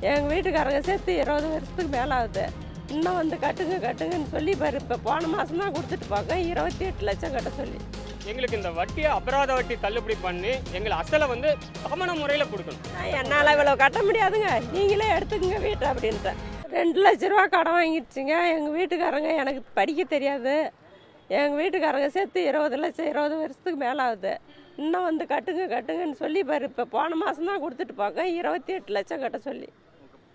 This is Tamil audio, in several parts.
எங்கள் வீட்டுக்காரங்க சேர்த்து 20 வருஷத்துக்கு மேலே ஆகுது. இன்னும் வந்து கட்டுங்கன்னு சொல்லி பாரு. இப்போ போன மாதம் தான் கொடுத்துட்டு போங்க 28 லட்சம் கட்ட சொல்லி. எங்களுக்கு இந்த வட்டியை அபராத வட்டி தள்ளுபடி பண்ணி எங்களை அசலை வந்து தவணை முறையில் கொடுக்கணும். என்னால் இவ்வளோ கட்ட முடியாதுங்க, நீங்களே எடுத்துக்கங்க வீட்டை அப்படின்ட்டேன். 2 லட்ச ரூபா கடன் வாங்கிடுச்சுங்க எங்கள் வீட்டுக்காரங்க. எனக்கு படிக்க தெரியாது. எங்கள் வீட்டுக்காரங்க சேர்த்து 20 லட்சம் 20 வருஷத்துக்கு மேலே ஆகுது. இன்னும் வந்து கட்டுங்கன்னு சொல்லி பாரு. இப்போ போன மாதம் தான் கொடுத்துட்டு போங்க 28 லட்சம் கட்ட சொல்லி.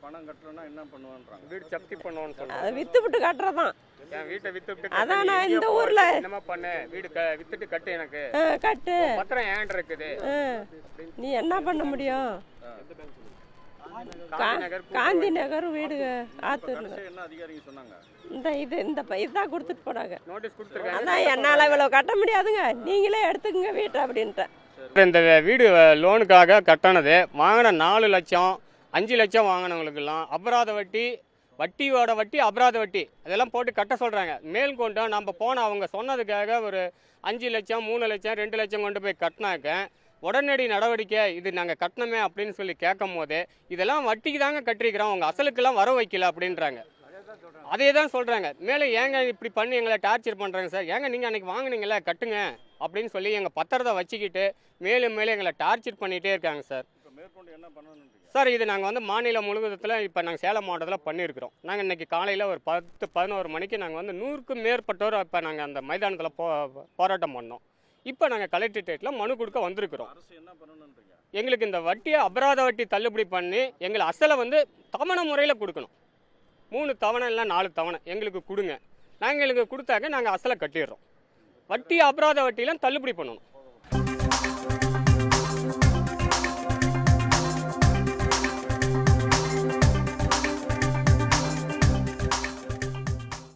பணம் கட்டலன்னா என்ன பண்ணுவான்றாங்க? வீடு ஜப்தி பண்ணுவோன்னு அதை சொல்லுவாங்க. விற்றுவிட்டு கட்டுறதான். என் வீட்டை வித்துட்டு அதான் நான் இந்த ஊரில் என்னமா பண்ணு, வீடு வித்துட்டு கட்டு, எனக்கு கட்டு பத்திரம் ஏன் இருக்குது. நீ என்ன பண்ண முடியும்? காந்தி நகர் காந்தி நகர் வீடு ஆத்தூர். கடைசியா என்ன அதிகாரிங்க சொன்னாங்க? இதுதான் கொடுத்துட்டு போனாங்க. நோட்டீஸ் கொடுத்துருக்காங்க. அதான் என்னால் இவ்வளோ கட்ட முடியாதுங்க, நீங்களே எடுத்துக்கங்க வீட்டை அப்படின்ட்டேன். இந்த வீடு லோனுக்காக கட்டினது வாங்கின 4 லட்சம் 5 லட்சம் வாங்கினவங்களுக்கெல்லாம் அபராத வட்டி, வட்டியோட வட்டி, அபராத வட்டி அதெல்லாம் போட்டு கட்ட சொல்கிறாங்க. மேல் கொண்டு நம்ம போன அவங்க சொன்னதுக்காக ஒரு 5 லட்சம் 3 லட்சம் 2 லட்சம் கொண்டு போய் கட்டினாக்க உடனடி நடவடிக்கை இது நாங்கள் கட்டணமே அப்படின்னு சொல்லி கேட்கும் போது இதெல்லாம் வட்டிக்கு தாங்க கட்டிருக்கிறோம், உங்கள் அசலுக்கெல்லாம் வர வைக்கல அப்படின்றாங்க. அதே தான் சொல்கிறாங்க. மேலே ஏங்க இப்படி பண்ணி எங்களை டார்ச்சர் பண்ணுறாங்க சார், ஏங்க நீங்கள் அன்றைக்கி வாங்கினீங்களே கட்டுங்க அப்படின்னு சொல்லி எங்கள் பத்திரத்தை வச்சுக்கிட்டு மேலும் மேலே எங்களை டார்ச்சர் பண்ணிகிட்டே இருக்காங்க சார். மேற்கொண்டு என்ன பண்ணணும் சார்? இது நாங்கள் வந்து மாநிலம் முழுவதத்தில் இப்போ நாங்கள் சேலம் மாவட்டத்தில் பண்ணியிருக்கிறோம். நாங்கள் இன்றைக்கி காலையில் ஒரு 10-11 மணிக்கு நாங்கள் வந்து 100க்கும் மேற்பட்டோர் இப்போ நாங்கள் அந்த மைதானத்தில் போராட்டம் பண்ணோம். இப்போ நாங்கள் கலெக்டரேட்டில் மனு கொடுக்க வந்திருக்கிறோம். அரசு என்ன பண்ணணும்ன்றீங்க? எங்களுக்கு இந்த வட்டியை அபராத வட்டி தள்ளுபடி பண்ணி எங்களை அசலை வந்து தவணை முறையில் கொடுக்கணும். 3 தவணை இல்லை 4 தவணை எங்களுக்கு கொடுங்க. நாங்கள் எங்களுக்கு கொடுத்தாக்க நாங்கள் அசலை கட்டிடுறோம். வட்டி அபராத வட்டியெலாம் தள்ளுபடி பண்ணணும்.